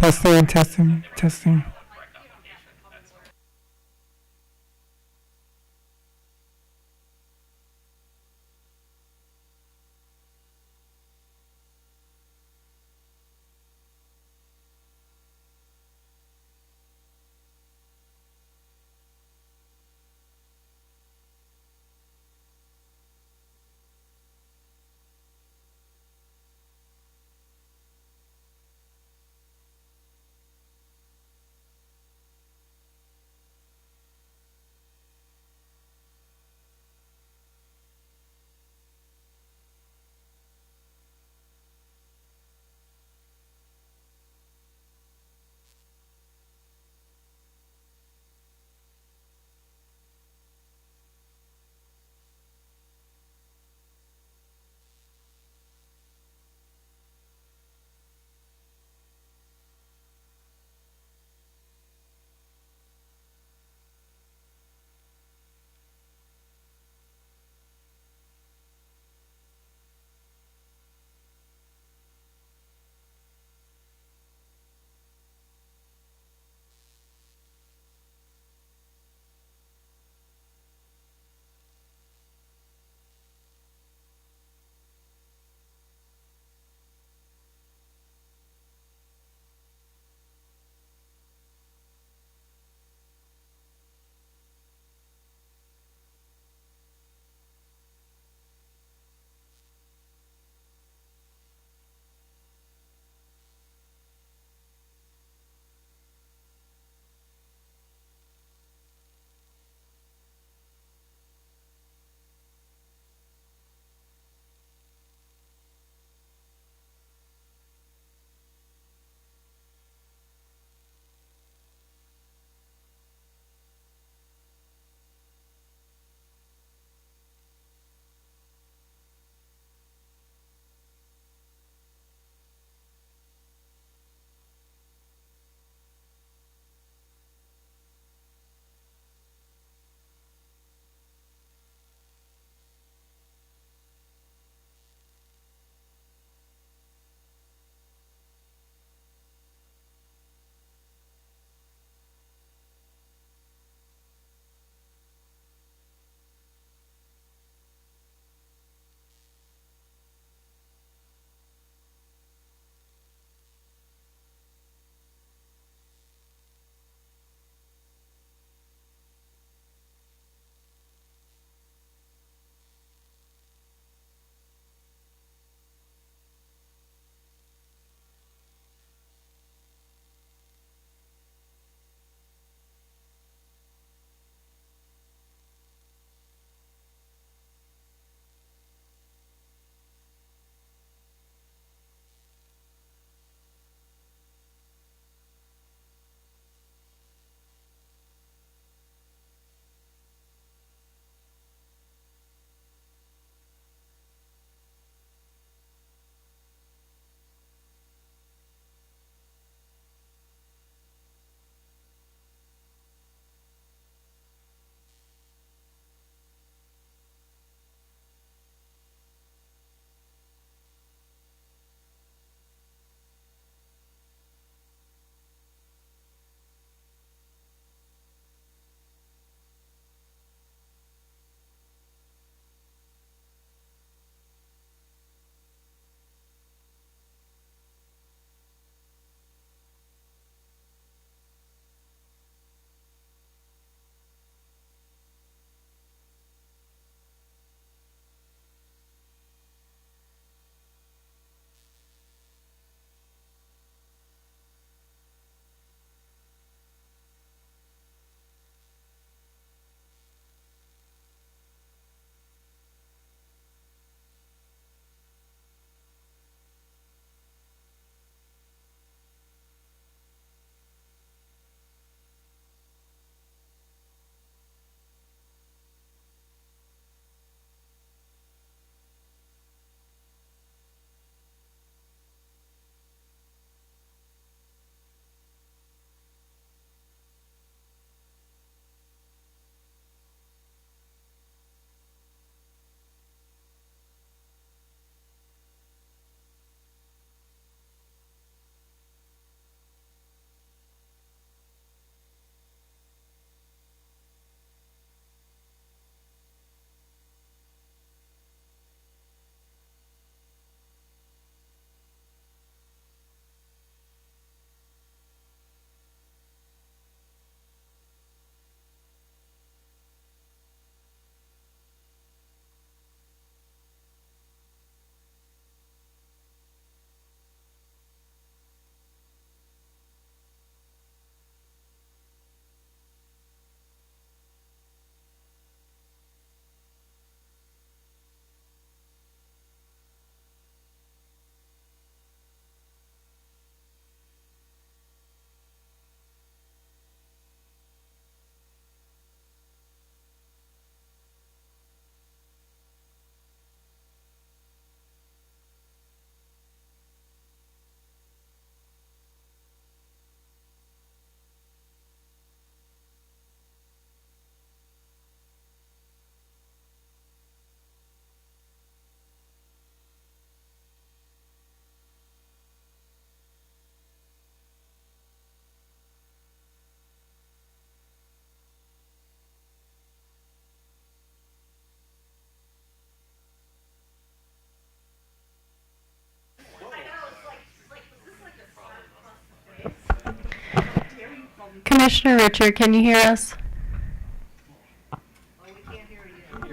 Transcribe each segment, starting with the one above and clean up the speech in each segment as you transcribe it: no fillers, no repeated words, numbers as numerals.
Testing, testing, testing. Commissioner Richard, can you hear us?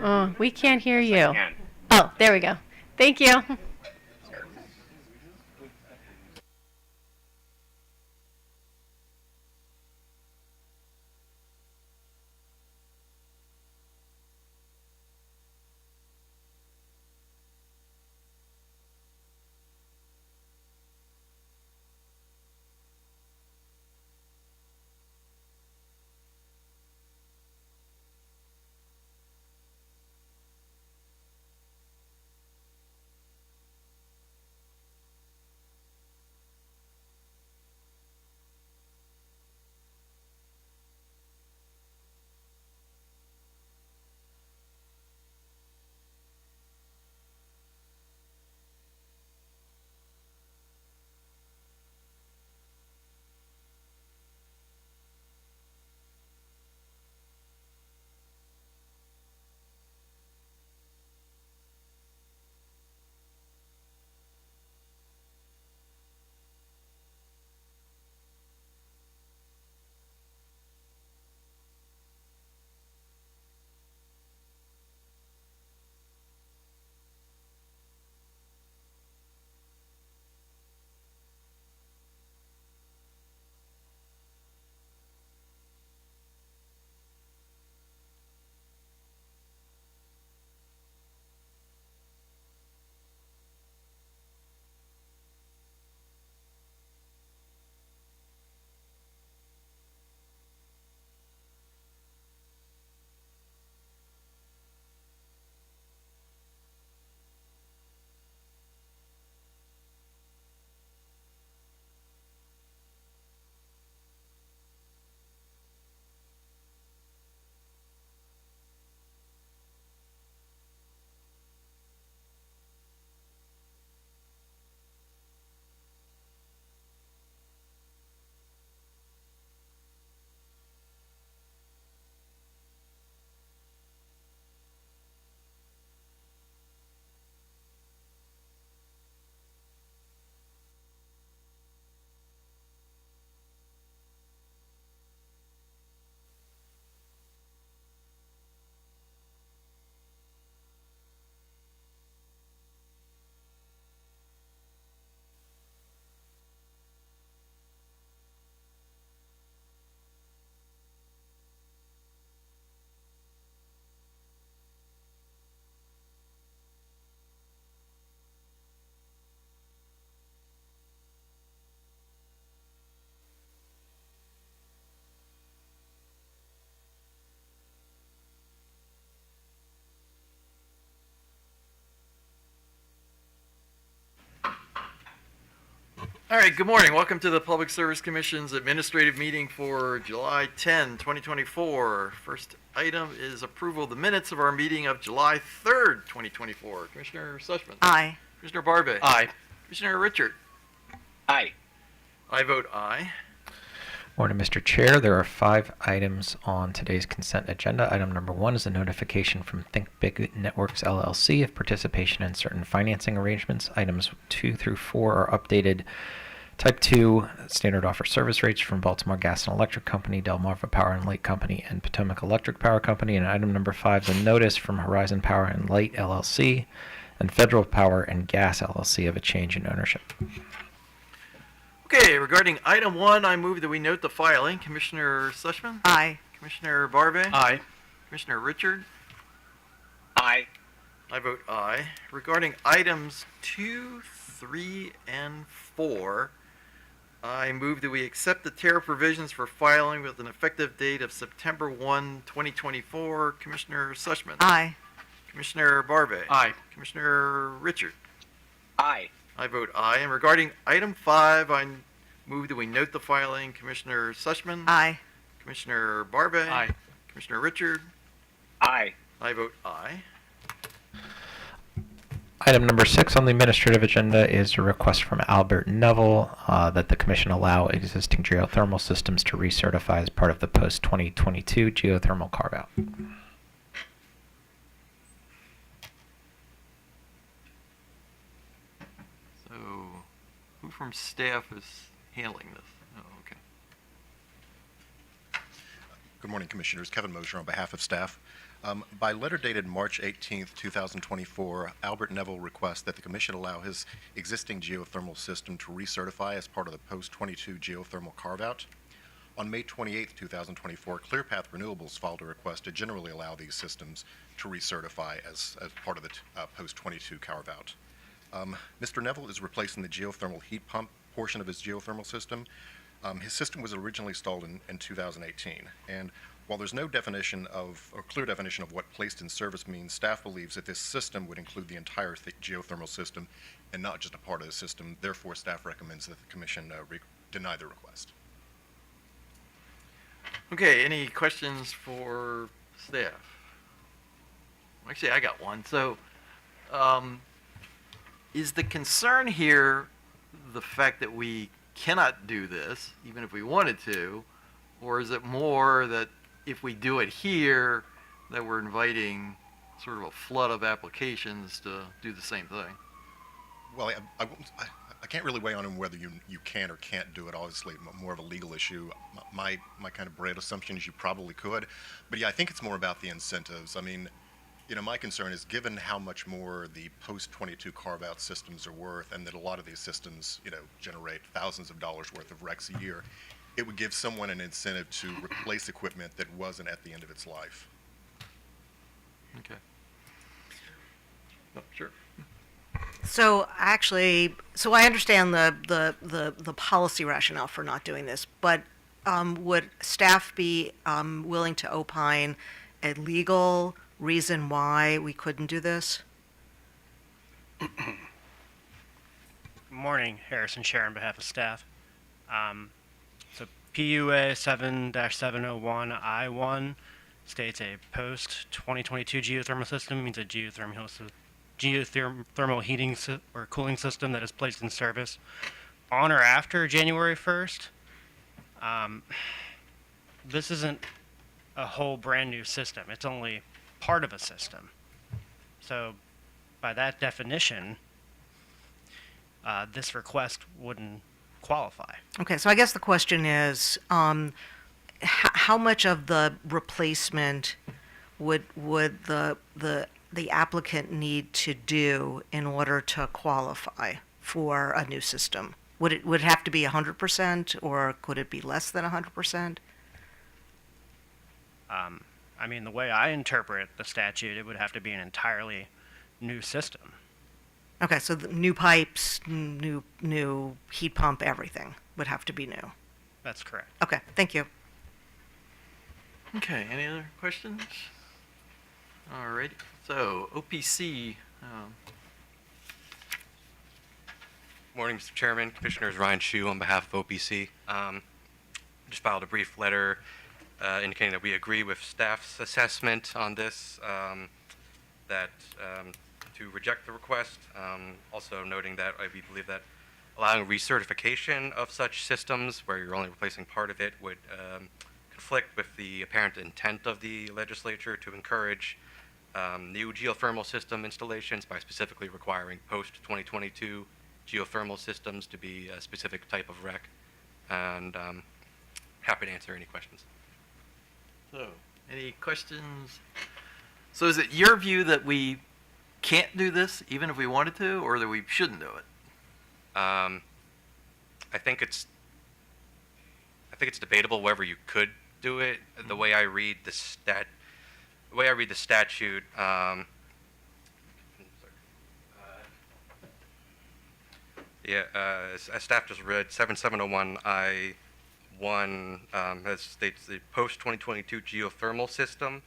Oh, we can't hear you. Yes, I can. Oh, there we go. Thank you. All right, good morning. Welcome to the Public Service Commission's administrative meeting for July 10, 2024. First item is approval of the minutes of our meeting of July 3rd, 2024. Commissioner Sushman. Aye. Commissioner Barbe. Aye. Commissioner Richard. Aye. I vote aye. Morning, Mr. Chair. There are 5 items on today's consent agenda. Item number 1 is a notification from Think Big Networks LLC of participation in certain financing arrangements. Items 2 through 4 are updated Type 2 standard offer service rates from Baltimore Gas and Electric Company, Delmarva Power and Light Company, and Potomac Electric Power Company. And item number 5 is a notice from Horizon Power and Light LLC and Federal Power and Gas LLC of a change in ownership. Okay, regarding item 1, I move that we note the filing. Commissioner Sushman. Aye. Commissioner Barbe. Aye. Commissioner Richard. Aye. I vote aye. Regarding items 2, 3, and 4, I move that we accept the tariff provisions for filing with an effective date of September 1, 2024. Commissioner Sushman. Aye. Commissioner Barbe. Aye. Commissioner Richard. Aye. I vote aye. And regarding item 5, I move that we note the filing. Commissioner Sushman. Aye. Commissioner Barbe. Aye. Commissioner Richard. Aye. I vote aye. Item number 6 on the administrative agenda is a request from Albert Neville that the Commission allow existing geothermal systems to recertify as part of the post-2022 geothermal carve-out. So, who from staff is handling this? Oh, okay. Good morning, Commissioners. Kevin Mosher on behalf of staff. By letter dated March 18th, 2024, Albert Neville requests that the Commission allow his existing geothermal system to recertify as part of the post-22 geothermal carve-out. On May 28th, 2024, ClearPath Renewables filed a request to generally allow these systems to recertify as part of the post-22 carve-out. Mr. Neville is replacing the geothermal heat pump portion of his geothermal system. His system was originally installed in 2018, and while there's no definition of, or clear definition of what placed in service means, staff believes that this system would include the entire geothermal system and not just a part of the system. Therefore, staff recommends that the Commission deny the request. Okay, any questions for staff? Actually, I got one. So, is the concern here the fact that we cannot do this, even if we wanted to, or is it more that if we do it here, that we're inviting sort of a flood of applications to do the same thing? Well, I can't really weigh on whether you can or can't do it. Obviously, more of a legal issue. My kind of broad assumption is you probably could, but yeah, I think it's more about the incentives. I mean, you know, my concern is given how much more the post-22 carve-out systems are worth, and that a lot of these systems, you know, generate thousands of dollars worth of RECs a year, it would give someone an incentive to replace equipment that wasn't at the end of its life. Okay. Oh, sure. So actually, so I understand the policy rationale for not doing this, but would staff be willing to opine a legal reason why we couldn't do this? Good morning, Harrison Scher on behalf of staff. So PUA 7-701I1 states a post-2022 geothermal system means a geothermal heating or cooling system that is placed in service on or after January 1st. This isn't a whole brand new system. It's only part of a system. So by that definition, this request wouldn't qualify. Okay, so I guess the question is, how much of the replacement would the applicant need to do in order to qualify for a new system? Would it have to be 100%, or could it be less than 100%? I mean, the way I interpret the statute, it would have to be an entirely new system. Okay, so the new pipes, new heat pump, everything would have to be new. That's correct. Okay, thank you. Okay, any other questions? All right, so OPC. Morning, Mr. Chairman, Commissioners. Ryan Shu on behalf of OPC. Just filed a brief letter indicating that we agree with staff's assessment on this, that to reject the request. Also noting that we believe that allowing recertification of such systems where you're only replacing part of it would conflict with the apparent intent of the legislature to encourage new geothermal system installations by specifically requiring post-2022 geothermal systems to be a specific type of REC, and happy to answer any questions. So, any questions? So is it your view that we can't do this even if we wanted to, or that we shouldn't do it? I think it's debatable whether you could do it. Mm-hmm. The way I read the statute, as staff just read, 7701I1 has states the post-2022 geothermal system,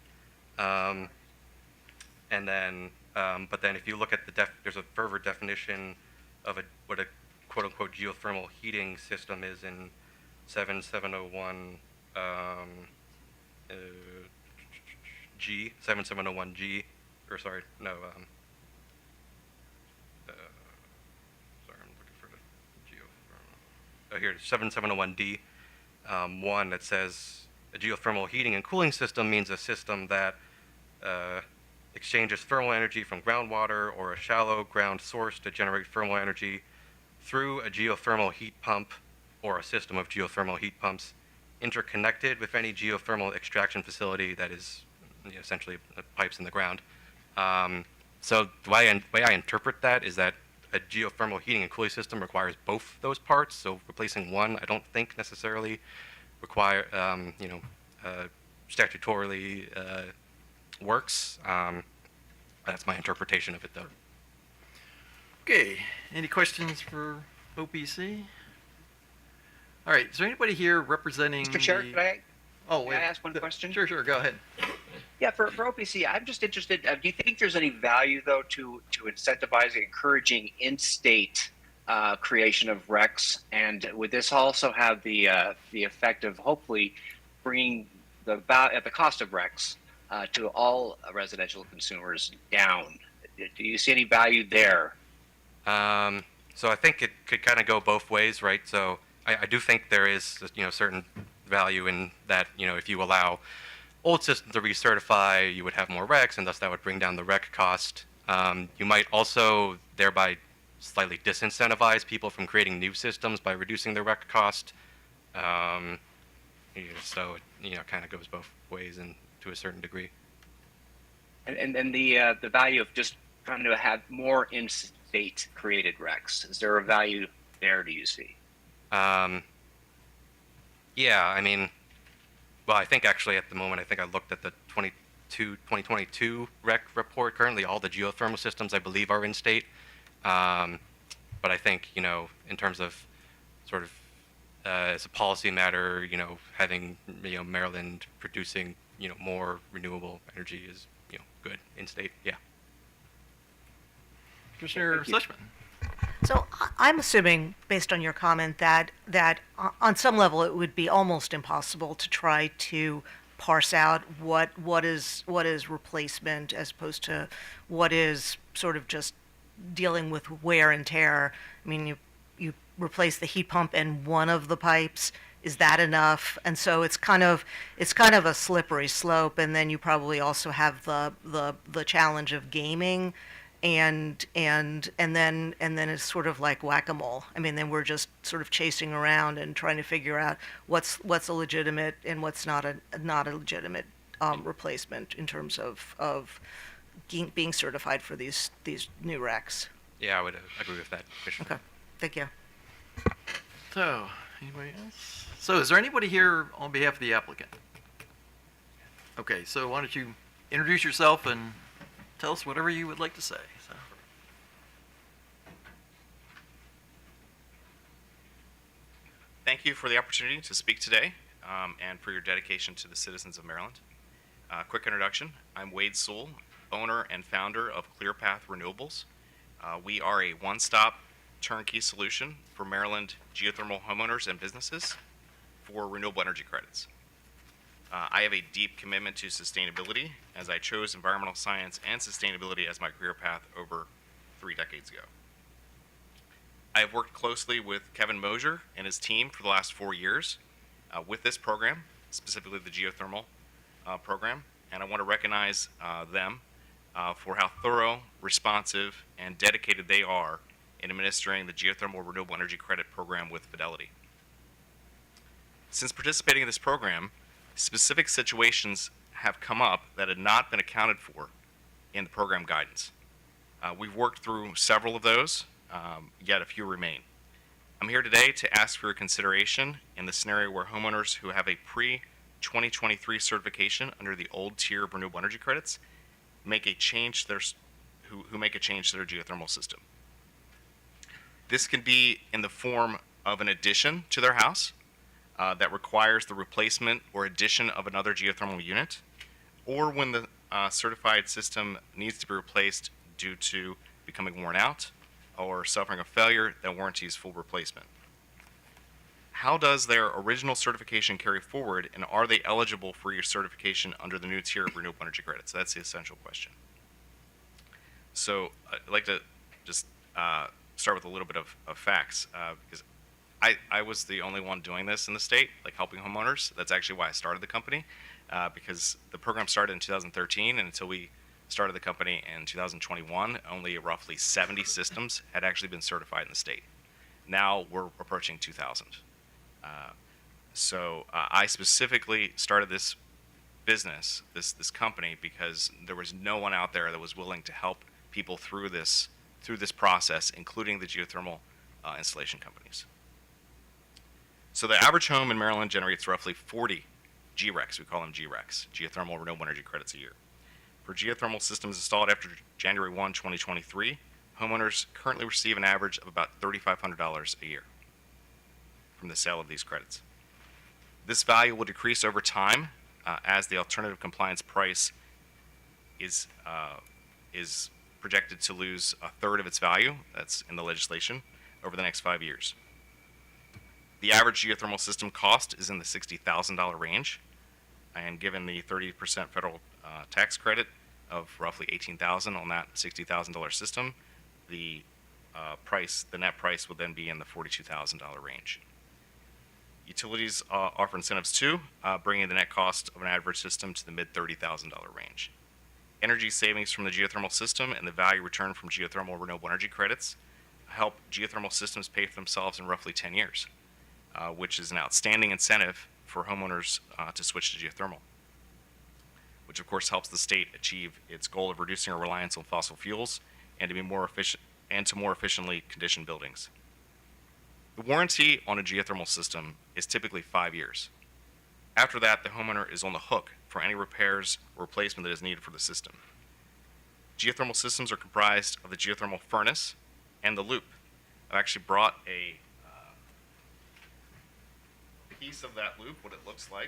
and then, but then if you look at there's a further definition of what a quote-unquote geothermal heating system is in 7701 G, 7701G, or sorry, no, sorry, I'm looking for the geothermal. Oh, here, 7701D, one that says a geothermal heating and cooling system means a system that exchanges thermal energy from groundwater or a shallow ground source to generate thermal energy through a geothermal heat pump or a system of geothermal heat pumps interconnected with any geothermal extraction facility that is essentially pipes in the ground. So the way I interpret that is that a geothermal heating and cooling system requires both those parts. So replacing one, I don't think necessarily require, statutorily works. That's my interpretation of it, though. Okay, any questions for OPC? All right, is there anybody here representing Mr. Chair, the... could I Oh, Can wait. I ask one question? Sure, go ahead. Yeah, for OPC, I'm just interested. Do you think there's any value, though, to incentivizing, encouraging in-state creation of RECs? And would this also have the effect of hopefully bringing at the cost of RECs to all residential consumers down? Do you see any value there? So I think it could kind of go both ways, right? So I do think there is, certain value in that, if you allow old systems to recertify, you would have more RECs, and thus that would bring down the REC cost. You might also thereby slightly disincentivize people from creating new systems by reducing the REC cost. So it kind of goes both ways and to a certain degree. And the value of just trying to have more in-state created RECs, is there a value there, do you see? Yeah, I mean, well, I think actually at the moment, I think I looked at the 2022 REC report. Currently, all the geothermal systems, I believe, are in state. But I think, in terms of sort of as a policy matter, having, Maryland producing, more renewable energy is, good in state. Yeah. Commissioner Schlesman. So I'm assuming, based on your comment, that on some level it would be almost impossible to try to parse out what is replacement as opposed to what is sort of just dealing with wear and tear. I mean, you replace the heat pump and one of the pipes. Is that enough? And so it's kind of a slippery slope. And then you probably also have the challenge of gaming. And then it's sort of like whack-a-mole. I mean, then we're just sort of chasing around and trying to figure out what's a legitimate and what's not a legitimate replacement in terms of being certified for these new RECs. Yeah, I would agree with that, Commissioner. Okay, thank you. So, anybody else? So, is there anybody here on behalf of the applicant? Okay, so why don't you introduce yourself and tell us whatever you would like to say. So. Thank you for the opportunity to speak today and for your dedication to the citizens of Maryland. Quick introduction. I'm Wade Sewell, owner and founder of ClearPath Renewables. We are a one-stop turnkey solution for Maryland geothermal homeowners and businesses for renewable energy credits. I have a deep commitment to sustainability, as I chose environmental science and sustainability as my career path over 3 decades ago. I have worked closely with Kevin Mosier and his team for the last 4 years with this program, specifically the geothermal program, and I want to recognize them for how thorough, responsive, and dedicated they are in administering the geothermal renewable energy credit program with Fidelity. Since participating in this program, specific situations have come up that had not been accounted for in the program guidance. We've worked through several of those, yet a few remain. I'm here today to ask for your consideration in the scenario where homeowners who have a pre-2023 certification under the old tier of renewable energy credits make a change to who make a change to their geothermal system. This can be in the form of an addition to their house, that requires the replacement or addition of another geothermal unit, or when the certified system needs to be replaced due to becoming worn out or suffering a failure that warranties full replacement. How does their original certification carry forward, and are they eligible for your certification under the new tier of renewable energy credits? That's the essential question. So I'd like to just start with a little bit of facts, because I was the only one doing this in the state, like helping homeowners. That's actually why I started the company, because the program started in 2013, and until we started the company in 2021, only roughly 70 systems had actually been certified in the state. Now we're approaching 2,000. So I specifically started this business, this company, because there was no one out there that was willing to help people through this process, including the geothermal installation companies. So the average home in Maryland generates roughly 40 GRECs, we call them GRECs, geothermal renewable energy credits a year. For geothermal systems installed after January 1, 2023, homeowners currently receive an average of about $3,500 a year from the sale of these credits. This value will decrease over time as the alternative compliance price is projected to lose a third of its value, that's in the legislation, over the next 5 years. The average geothermal system cost is in the $60,000 range, and given the 30% federal tax credit of roughly $18,000 on that $60,000 system, the net price will then be in the $42,000 range. Utilities offer incentives too, bringing the net cost of an average system to the mid $30,000 range. Energy savings from the geothermal system and the value returned from geothermal renewable energy credits help geothermal systems pay for themselves in roughly 10 years. Which is an outstanding incentive for homeowners to switch to geothermal, which of course helps the state achieve its goal of reducing our reliance on fossil fuels and to be more efficient and to more efficiently condition buildings. The warranty on a geothermal system is typically 5 years. After that, the homeowner is on the hook for any repairs or replacement that is needed for the system. Geothermal systems are comprised of the geothermal furnace and the loop. I've actually brought a piece of that loop, what it looks like.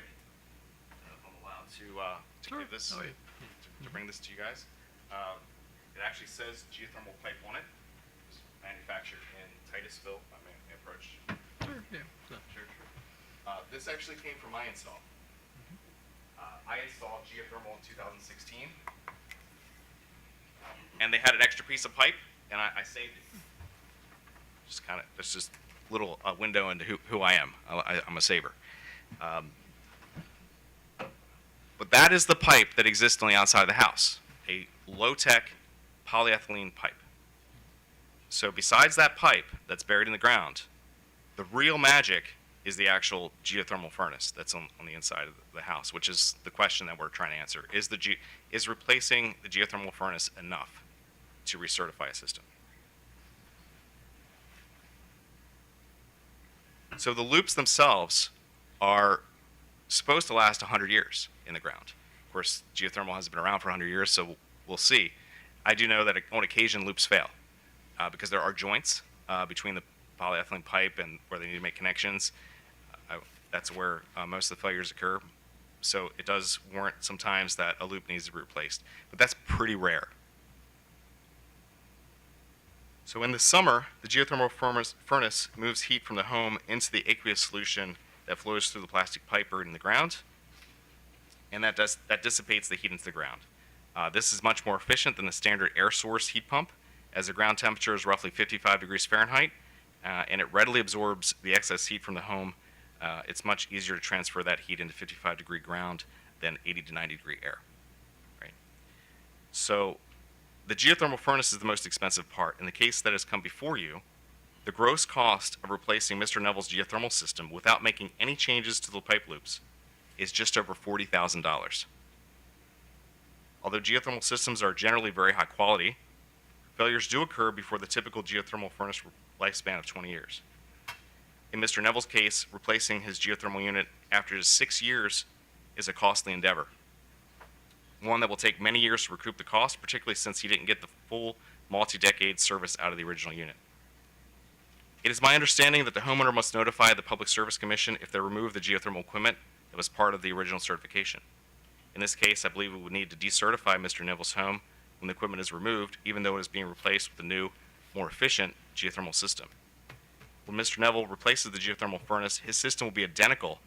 If I'm allowed to give this, to bring this to you guys. It actually says geothermal pipe on it. It's manufactured in Titusville. I may approach. Sure, yeah. Sure. This actually came from my install. I installed geothermal in 2016, and they had an extra piece of pipe, and I saved it. Just kind of, that's just little window into who I am. I'm a saver. But that is the pipe that exists on the outside of the house, a low-tech polyethylene pipe. So besides that pipe that's buried in the ground, the real magic is the actual geothermal furnace that's on the inside of the house, which is the question that we're trying to answer. Is replacing the geothermal furnace enough to recertify a system? So the loops themselves are supposed to last 100 years in the ground. Of course, geothermal hasn't been around for 100 years, so we'll see. I do know that on occasion loops fail because there are joints between the polyethylene pipe and where they need to make connections. That's where most of the failures occur. So it does warrant sometimes that a loop needs to be replaced, but that's pretty rare. So in the summer, the geothermal furnace moves heat from the home into the aqueous solution that flows through the plastic pipe buried in the ground, and that dissipates the heat into the ground. This is much more efficient than the standard air source heat pump, as the ground temperature is roughly 55 degrees Fahrenheit, and it readily absorbs the excess heat from the home. It's much easier to transfer that heat into 55-degree ground than 80 to 90-degree air. Right? So the geothermal furnace is the most expensive part. In the case that has come before you, the gross cost of replacing Mr. Neville's geothermal system without making any changes to the pipe loops is just over $40,000. Although geothermal systems are generally very high quality, failures do occur before the typical geothermal furnace lifespan of 20 years. In Mr. Neville's case, replacing his geothermal unit after just 6 years is a costly endeavor. One that will take many years to recoup the cost, particularly since he didn't get the full multi-decade service out of the original unit. It is my understanding that the homeowner must notify the Public Service Commission if they remove the geothermal equipment that was part of the original certification. In this case, I believe we would need to decertify Mr. Neville's home when the equipment is removed, even though it is being replaced with a new, more efficient geothermal system. When Mr. Neville replaces the geothermal furnace, his system will be identical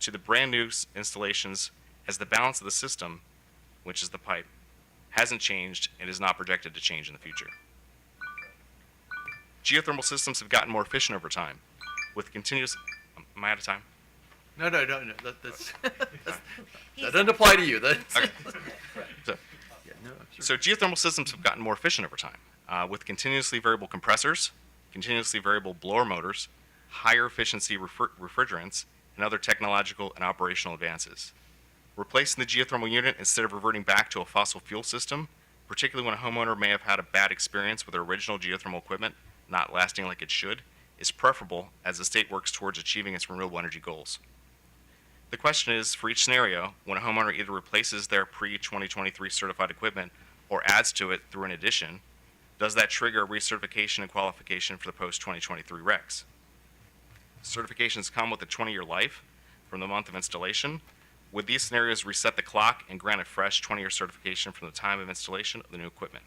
to the brand new installations, as the balance of the system, which is the pipe, hasn't changed and is not projected to change in the future. Geothermal systems have gotten more efficient over time with continuous... Am I out of time? No. That doesn't apply to you. That's Okay. So geothermal systems have gotten more efficient over time with continuously variable compressors, continuously variable blower motors, higher efficiency refrigerants, and other technological and operational advances. Replacing the geothermal unit instead of reverting back to a fossil fuel system, particularly when a homeowner may have had a bad experience with their original geothermal equipment not lasting like it should, is preferable as the state works towards achieving its renewable energy goals. The question is, for each scenario, when a homeowner either replaces their pre-2023 certified equipment or adds to it through an addition, does that trigger recertification and qualification for the post-2023 RECs? Certifications come with a 20-year life from the month of installation. Would these scenarios reset the clock and grant a fresh 20-year certification from the time of installation of the new equipment?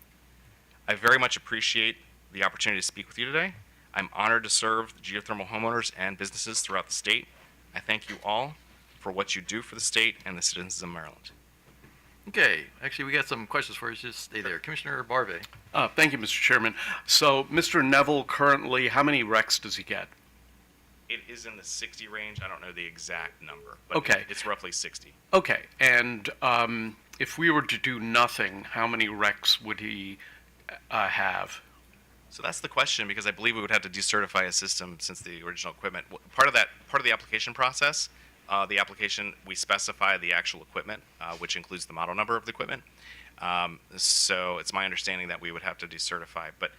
I very much appreciate the opportunity to speak with you today. I'm honored to serve the geothermal homeowners and businesses throughout the state. I thank you all for what you do for the state and the citizens of Maryland. Okay, actually, we got some questions for you. Just stay there. Commissioner Barve. Thank you, Mr. Chairman. So, Mr. Neville currently, how many RECs does he get? It is in the 60 range. I don't know the exact number, but Okay. it's roughly 60. Okay, and if we were to do nothing, how many RECs would he have? So that's the question, because I believe we would have to decertify a system since the original equipment. Part of the application process, the application, we specify the actual equipment, which includes the model number of the equipment. So it's my understanding that we would have to decertify. But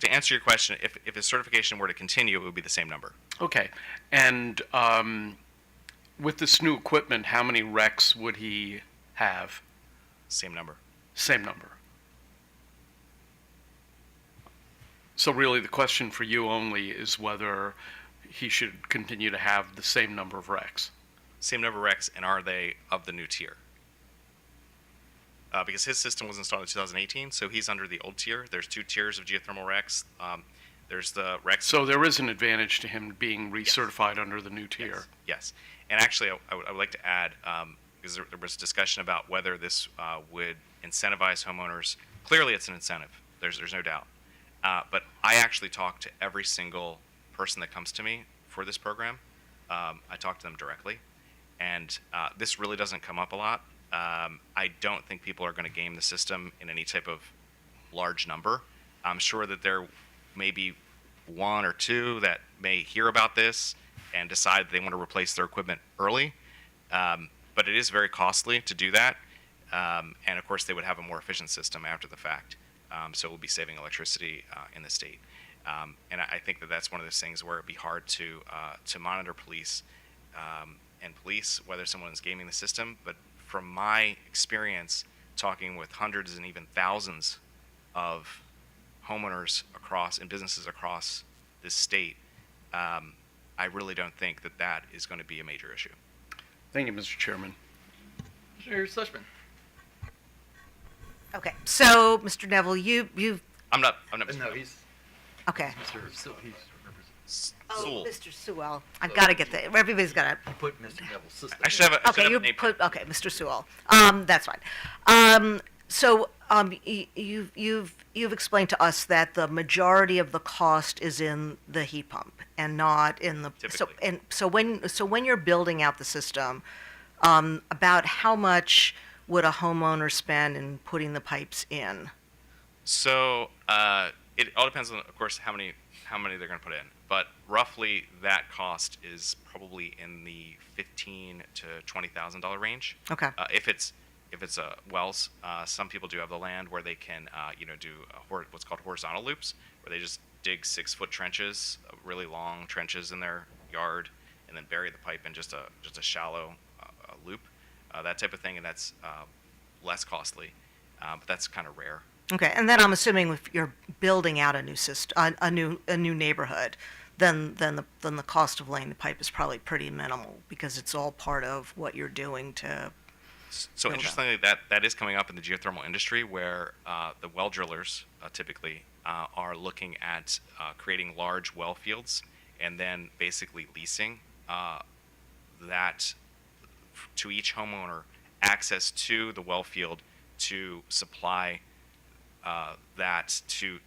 to answer your question, if his certification were to continue, it would be the same number. Okay, and with this new equipment, how many RECs would he have? Same number. Same number. So really, the question for you only is whether he should continue to have the same number of RECs. Same number of RECs, and are they of the new tier? Because his system was installed in 2018, so he's under the old tier. There's 2 tiers of geothermal RECs. There's the RECs. So there is an advantage to him being recertified under the new tier. Yes. And actually, I would like to add, because there was discussion about whether this would incentivize homeowners. Clearly, it's an incentive. There's no doubt. But I actually talk to every single person that comes to me for this program. I talk to them directly. And this really doesn't come up a lot. I don't think people are going to game the system in any type of large number. I'm sure that there may be 1 or 2 that may hear about this and decide they want to replace their equipment early. But it is very costly to do that. And of course, they would have a more efficient system after the fact. So we'll be saving electricity in the state. And I think that that's one of those things where it'd be hard to monitor police and police whether someone is gaming the system. But from my experience talking with hundreds and even thousands of homeowners across and businesses across this state, I really don't think that that is going to be a major issue. Thank you, Mr. Chairman. Commissioner Sushman. Okay, so, Mr. Neville, you've, I'm not. No, he's okay. Mr. So he's Oh, Sewell. Mr. Sewell. I've got to get the, everybody's got to, put Mr. Neville's system. I should have a, okay, should you have a name. put, okay, Mr. Sewell. That's fine. So, you've explained to us that the majority of the cost is in the heat pump and not in the, Typically. so when you're building out the system, about how much would a homeowner spend in putting the pipes in? So it all depends on, of course, how many they're going to put in. But roughly, that cost is probably in the $15,000 to $20,000 range. Okay. If it's wells, some people do have the land where they can do what's called horizontal loops, where they just dig 6-foot trenches, really long trenches in their yard, and then bury the pipe in just a shallow loop, that type of thing, and that's less costly, but that's kind of rare. Okay, and then I'm assuming if you're building out a new system, a new neighborhood, then the cost of laying the pipe is probably pretty minimal because it's all part of what you're doing to. So interestingly, that is coming up in the geothermal industry, where the well drillers typically are looking at creating large well fields and then basically leasing that to each homeowner access to the well field to supply that to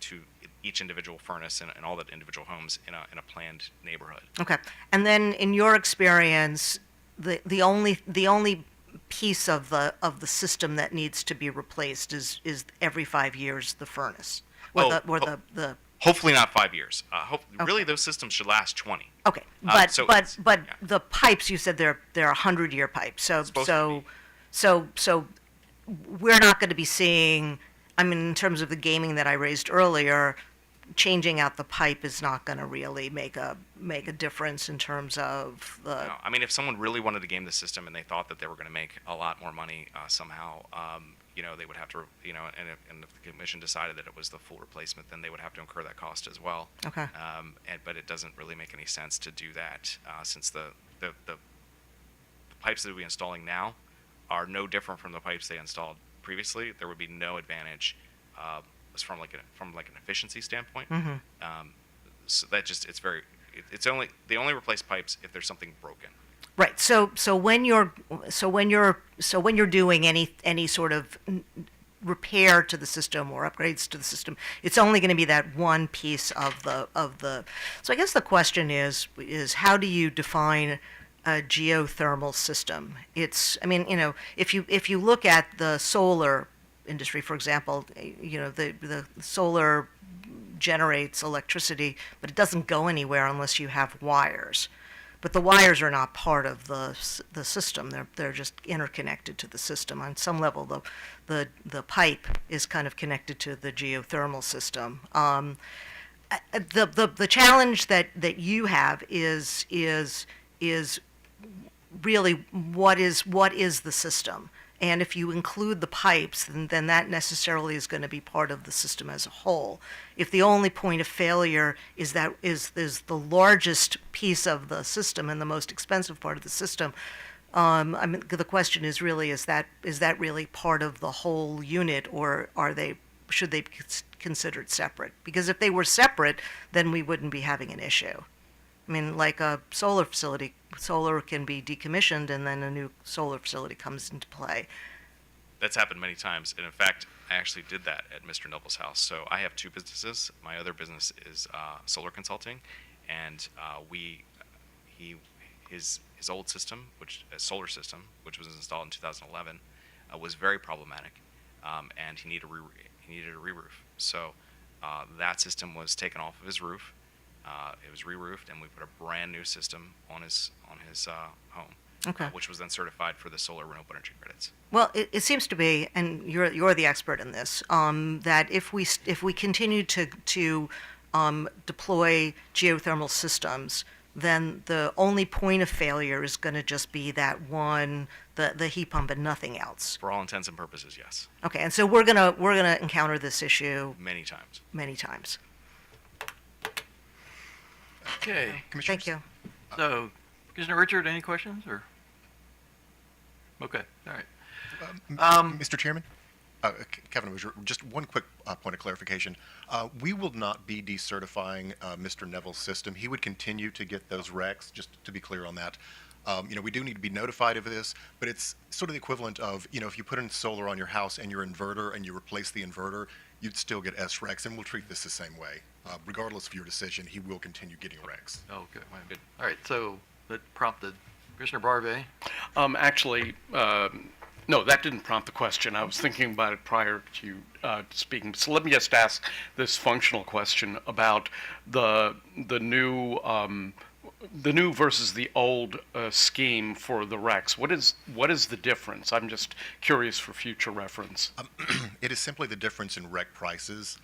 each individual furnace and all the individual homes in a planned neighborhood. Okay, and then in your experience, the only piece of the system that needs to be replaced is every 5 years the furnace, or the hopefully not 5 years. Really, those systems should last 20. Okay, but so but it's- but yeah. the pipes, you said they're 100-year pipes. So Supposed so to so we're not going to be seeing. I mean, in terms of the gaming that I raised earlier, changing out the pipe is not going to really make a difference in terms of the. No, I mean, if someone really wanted to game the system and they thought that they were going to make a lot more money somehow, they would have to, and if the commission decided that it was the full replacement, then they would have to incur that cost as well. Okay. But it doesn't really make any sense to do that since the pipes that we'll be installing now are no different from the pipes they installed previously. There would be no advantage from like an efficiency standpoint. So that just they only replace pipes if there's something broken. Right. So when you're doing any sort of repair to the system or upgrades to the system, it's only going to be that one piece of the. So I guess the question is how do you define a geothermal system? I mean, if you look at the solar industry, for example, the solar generates electricity, but it doesn't go anywhere unless you have wires. But the wires are not part of the system. They're just interconnected to the system. On some level, the pipe is kind of connected to the geothermal system. The challenge that you have is really what is the system. And if you include the pipes, then that necessarily is going to be part of the system as a whole. If the only point of failure is the largest piece of the system and the most expensive part of the system, I mean, the question is really, is that really part of the whole unit, or should they be considered separate? Because if they were separate, then we wouldn't be having an issue. I mean, like a solar facility, solar can be decommissioned and then a new solar facility comes into play. That's happened many times, and in fact, I actually did that at Mr. Noble's house. So I have two businesses. My other business is solar consulting, and his old system, a solar system, which was installed in 2011, was very problematic, and he needed a re-roof. So that system was taken off of his roof. It was re-roofed, and we put a brand new system on his home, Okay. which was then certified for the solar renewable energy credits. Well, it seems to be, and you're the expert in this, that if we continue to deploy geothermal systems, then the only point of failure is going to just be that one, the heat pump, and nothing else. For all intents and purposes, yes, Okay, and so we're gonna encounter this issue many times. many times. Okay, Thank you. so, Commissioner Richard, any questions, or? Okay, all right. Mr. Chairman? Kevin, just one quick point of clarification. We will not be decertifying Mr. Neville's system. He would continue to get those recs, just to be clear on that. We do need to be notified of this, but it's sort of the equivalent of, if you put in solar on your house and your inverter and you replace the inverter, you'd still get SRECs, and we'll treat this the same way. Regardless of your decision, he will continue getting recs. Oh, good, good. All right, so that prompted Commissioner Barbe. Actually, no, that didn't prompt the question. I was thinking about it prior to you speaking. So let me just ask this functional question about the new versus the old scheme for the RECs. What is the difference? I'm just curious for future reference. It is simply the difference in rec prices.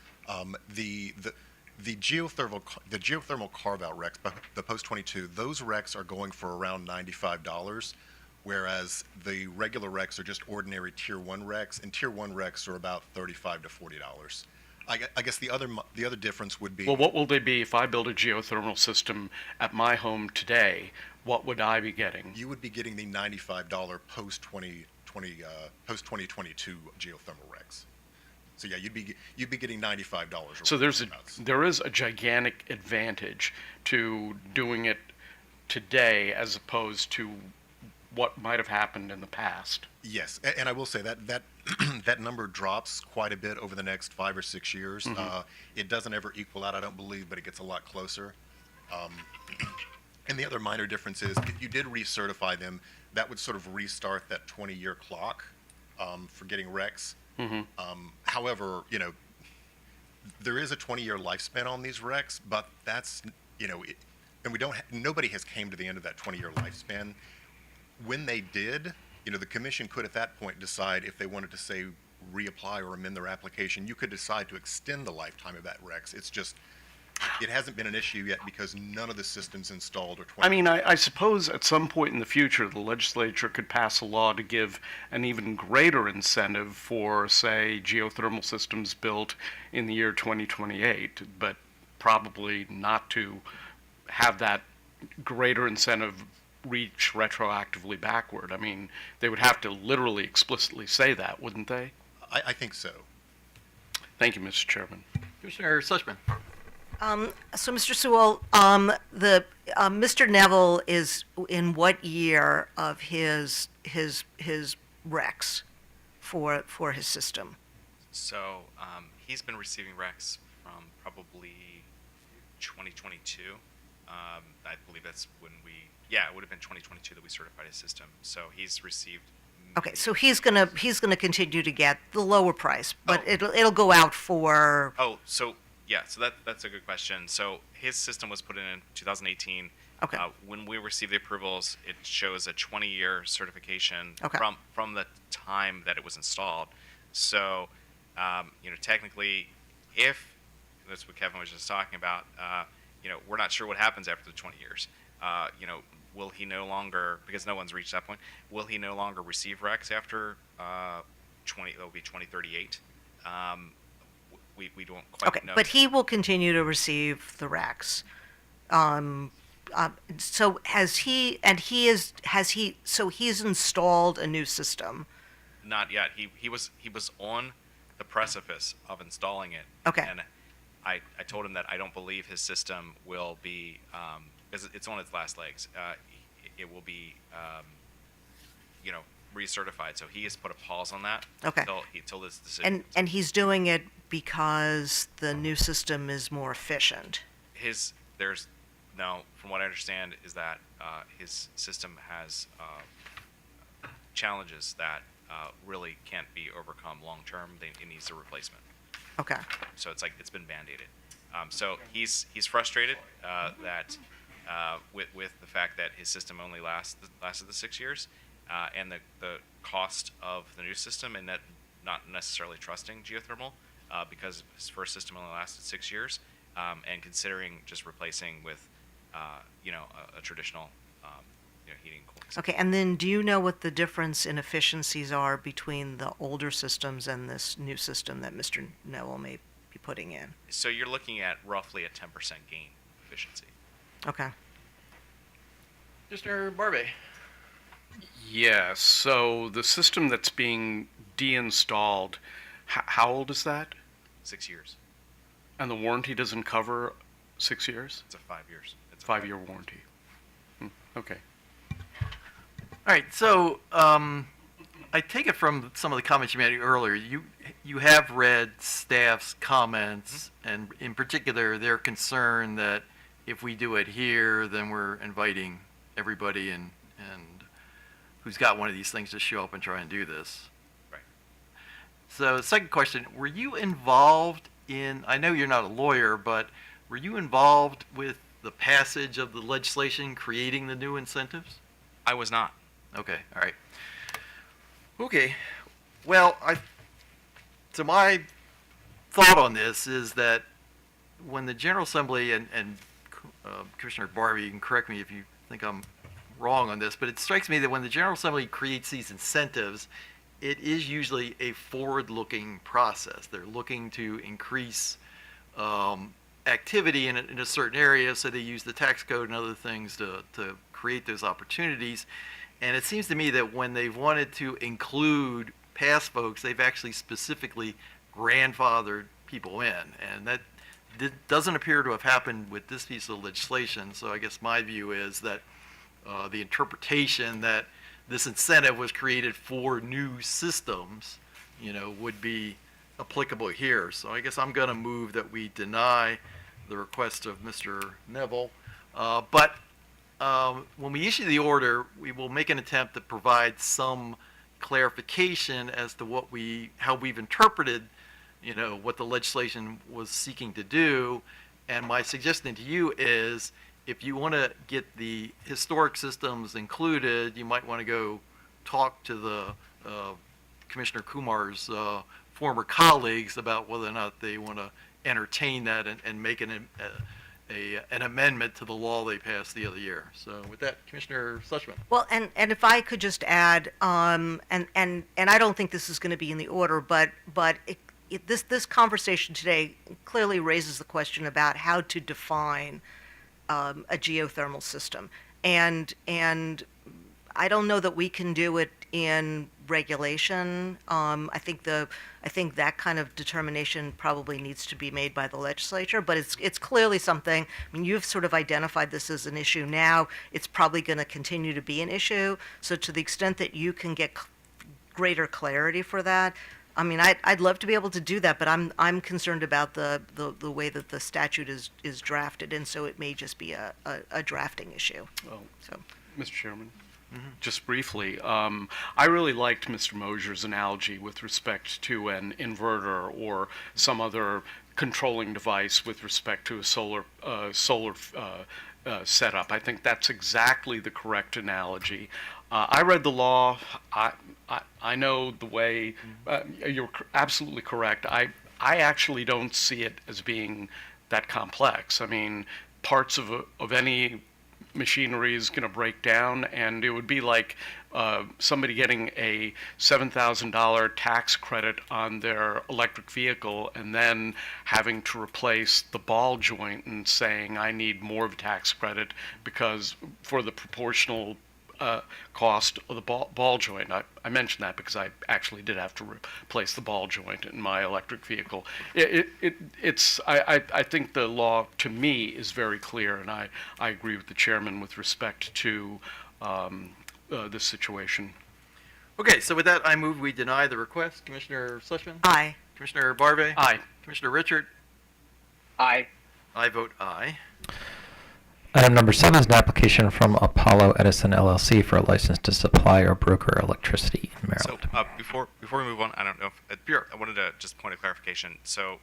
The geothermal carve-out recs, the post-22, those recs are going for around $95, whereas the regular recs are just ordinary Tier 1 recs, and Tier 1 recs are about $35 to $40. I guess the other difference would be... Well, what will they be if I build a geothermal system at my home today? What would I be getting? You would be getting the $95 post-2022 geothermal recs. So yeah, you'd be getting $95. So there is a gigantic advantage to doing it today as opposed to what might have happened in the past. Yes, and I will say that that number drops quite a bit over the next 5 or 6 years. Mm-hmm. It doesn't ever equal out, I don't believe, but it gets a lot closer. And the other minor difference is if you did recertify them, that would sort of restart that 20-year clock for getting recs. Mm-hmm. However, There is a 20-year lifespan on these RECs, but that's, and we don't, nobody has came to the end of that 20-year lifespan. When they did, the commission could at that point decide if they wanted to say reapply or amend their application. You could decide to extend the lifetime of that RECs. It's just, it hasn't been an issue yet because none of the systems installed are 20. I mean, I suppose at some point in the future, the legislature could pass a law to give an even greater incentive for, say, geothermal systems built in the year 2028, but probably not to have that greater incentive reach retroactively backward. I mean, they would have to literally explicitly say that, wouldn't they? I think so. Thank you, Mr. Chairman. Commissioner Sussman. So, Mr. Sewell, Mr. Neville is in what year of his RECs for his system? So he's been receiving RECs from probably 2022. I believe that's when it would have been 2022 that we certified his system. So he's received. Okay, so he's gonna continue to get the lower price, but it'll go out for. Oh, so yeah, so that's a good question. So his system was put in 2018. Okay. When we received the approvals, it shows a 20-year certification Okay. from the time that it was installed. So, technically, if that's what Kevin was just talking about, we're not sure what happens after the 20 years. Will he no longer, because no one's reached that point, will he no longer receive RECs after it'll be 2038? We don't quite Okay, know. but he will continue to receive the RECs. So he's installed a new system. Not yet. He was on the precipice of installing it. Okay. And I told him that I don't believe his system will be, because it's on its last legs. It will be, recertified. So he has put a pause on that. Okay. Until this decision. And he's doing it because the new system is more efficient. From what I understand, is that his system has challenges that really can't be overcome long term. It needs a replacement. Okay. So it's like it's been band-aided. So he's frustrated that with the fact that his system only lasted the 6 years, and the cost of the new system, and that not necessarily trusting geothermal because his first system only lasted 6 years, and considering just replacing with a traditional heating and cooling system. Okay, and then do you know what the difference in efficiencies are between the older systems and this new system that Mr. Neville may be putting in? So you're looking at roughly a 10% gain efficiency. Okay. Mr. Barbie. Yes, so the system that's being deinstalled, how old is that? 6 years. And the warranty doesn't cover 6 years? It's a 5 years. It's a 5-year warranty. Okay. All right, so I take it from some of the comments you made earlier, you have read staff's comments, and in particular, their concern that if we do it here, then we're inviting everybody and who's got one of these things to show up and try and do this. Right. So the second question, were you involved in, I know you're not a lawyer, but were you involved with the passage of the legislation creating the new incentives? I was not. Okay, all right. Okay, well, so my thought on this is that when the General Assembly, and Commissioner Barbie, you can correct me if you think I'm wrong on this, but it strikes me that when the General Assembly creates these incentives, it is usually a forward-looking process. They're looking to increase activity in a certain area, so they use the tax code and other things to create those opportunities. And it seems to me that when they've wanted to include past folks, they've actually specifically grandfathered people in. And that doesn't appear to have happened with this piece of legislation. So I guess my view is that the interpretation that this incentive was created for new systems, would be applicable here. So I guess I'm going to move that we deny the request of Mr. Neville. But when we issue the order, we will make an attempt to provide some clarification as to how we've interpreted what the legislation was seeking to do. And my suggestion to you is, if you want to get the historic systems included, you might want to go talk to the Commissioner Kumar's former colleagues about whether or not they want to entertain that and make an amendment to the law they passed the other year. So with that, Commissioner Sussman. Well, and if I could just add, and I don't think this is going to be in the order, but this conversation today clearly raises the question about how to define a geothermal system, and I don't know that we can do it in regulation. I think that kind of determination probably needs to be made by the legislature, but it's clearly something. I mean, you've sort of identified this as an issue now. It's probably going to continue to be an issue. So to the extent that you can get greater clarity for that, I mean, I'd love to be able to do that, but I'm concerned about the way that the statute is drafted, and so it may just be a drafting issue. Well, So, Mr. Chairman, just briefly, I really liked Mr. Mosier's analogy with respect to an inverter or some other controlling device with respect to a solar setup. I think that's exactly the correct analogy. I read the law. I know the way. You're absolutely correct. I actually don't see it as being that complex. I mean, parts of any machinery is going to break down, and it would be like somebody getting a $7,000 tax credit on their electric vehicle and then having to replace the ball joint and saying, I need more of a tax credit because for the proportional cost of the ball joint. I mentioned that because I actually did have to replace the ball joint in my electric vehicle. I think the law, to me, is very clear, and I agree with the chairman with respect to this situation. Okay, so with that, I move we deny the request. Commissioner Sussman? aye. Commissioner Barve? Aye. Commissioner Richard? Aye. I vote aye. Item number 7 is an application from Apollo Edison LLC for a license to supply or broker electricity in So Maryland. before we move on, I don't know if I wanted to just point of clarification. So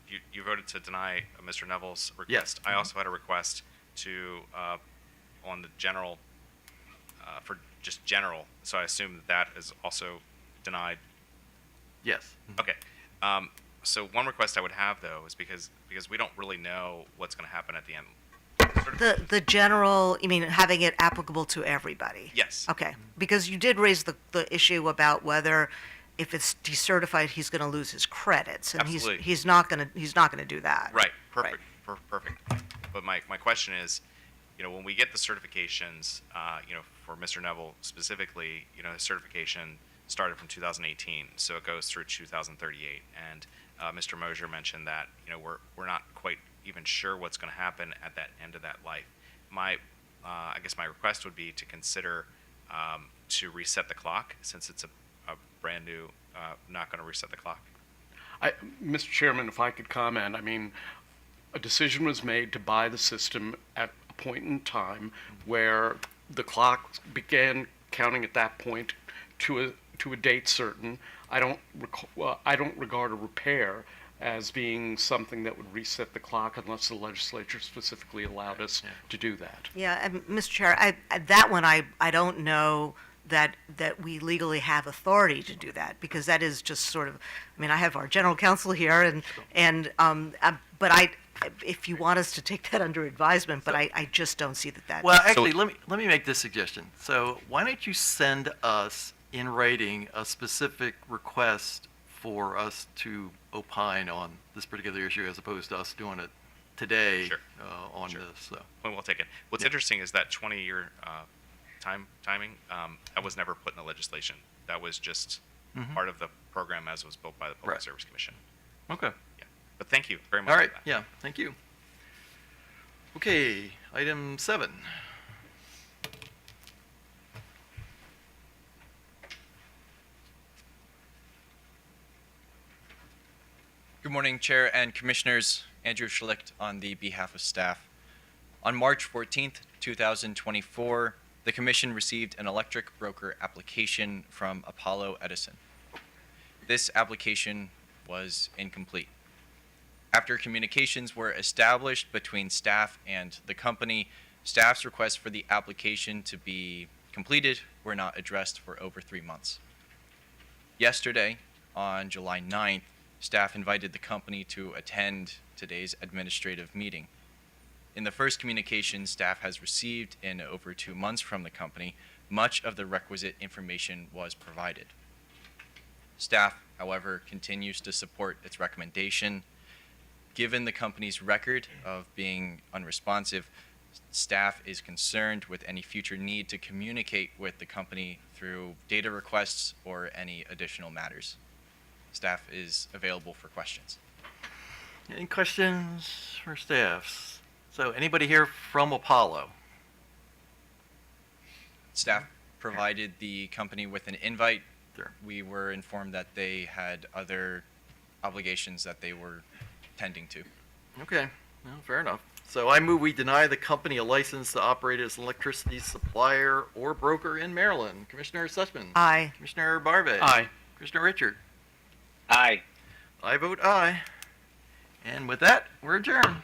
you voted to deny Mr. Neville's request. Yes. I also had a request to on the general for just general. So I assume that is also denied. Yes. Okay. So one request I would have though is because we don't really know what's going to happen at the end. The general, you mean having it applicable to everybody? Yes. Okay, because you did raise the issue about whether if it's decertified, he's going to lose his credits, and Absolutely. he's not going to do that. Right. Perfect. Perfect. But my question is, when we get the certifications, for Mr. Neville specifically, the certification started from 2018, so it goes through 2038. And Mr. Mosier mentioned that we're not quite even sure what's going to happen at that end of that life. I guess my request would be to consider to reset the clock, since it's a brand new, not going to reset the clock. Mr. Chairman, if I could comment, I mean, a decision was made to buy the system at a point in time where the clock began counting at that point to a date certain. I don't regard a repair as being something that would reset the clock unless the legislature specifically allowed us to do that. Yeah, and Mr. Chair, that one I don't know that we legally have authority to do that, because that is just sort of, I mean, I have our general counsel here, but if you want us to take that under advisement, but I just don't see that. Well, actually, let me make this suggestion. So why don't you send us in writing a specific request for us to opine on this particular issue, as opposed to us doing it today on this. So. Well, we'll take it. What's interesting is that 20-year timing, that was never put in the legislation. That was just part of the program as it was built by the Public Service Commission. Okay. Yeah. But thank you very much. All right. For that. Yeah. Thank you. Okay. Item 7. Good morning, Chair and Commissioners. Andrew Schlicht on the behalf of staff. On March 14th, 2024, the Commission received an electric broker application from Apollo Edison. This application was incomplete. After communications were established between staff and the company, staff's requests for the application to be completed were not addressed for over 3 months. Yesterday, on July 9th, staff invited the company to attend today's administrative meeting. In the first communication staff has received in over 2 months from the company, much of the requisite information was provided. Staff, however, continues to support its recommendation. Given the company's record of being unresponsive, staff is concerned with any future need to communicate with the company through data requests or any additional matters. Staff is available for questions. Any questions for staff? So anybody here from Apollo? Staff provided the company with an invite. Sure. We were informed that they had other obligations that they were tending to. Okay, well, fair enough. So I move we deny the company a license to operate as an electricity supplier or broker in Maryland. Commissioner Sussman? Aye. Commissioner Barbe? Aye. Commissioner Richard? Aye. I vote aye. And with that, we're adjourned.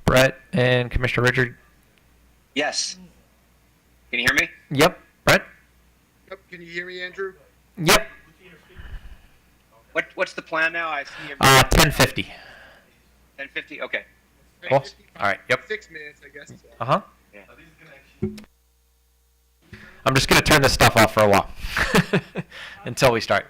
Brett and Commissioner Richard. Yes. Can you hear me? Yep. Brett. Yep, can you hear me, Andrew? Yep. What's the plan now? I see you. 10:50. 10:50. Okay. Cool. All right. Yep. 6 minutes, I guess. Uh huh. Yeah. I'm just gonna turn this stuff off for a while until we start.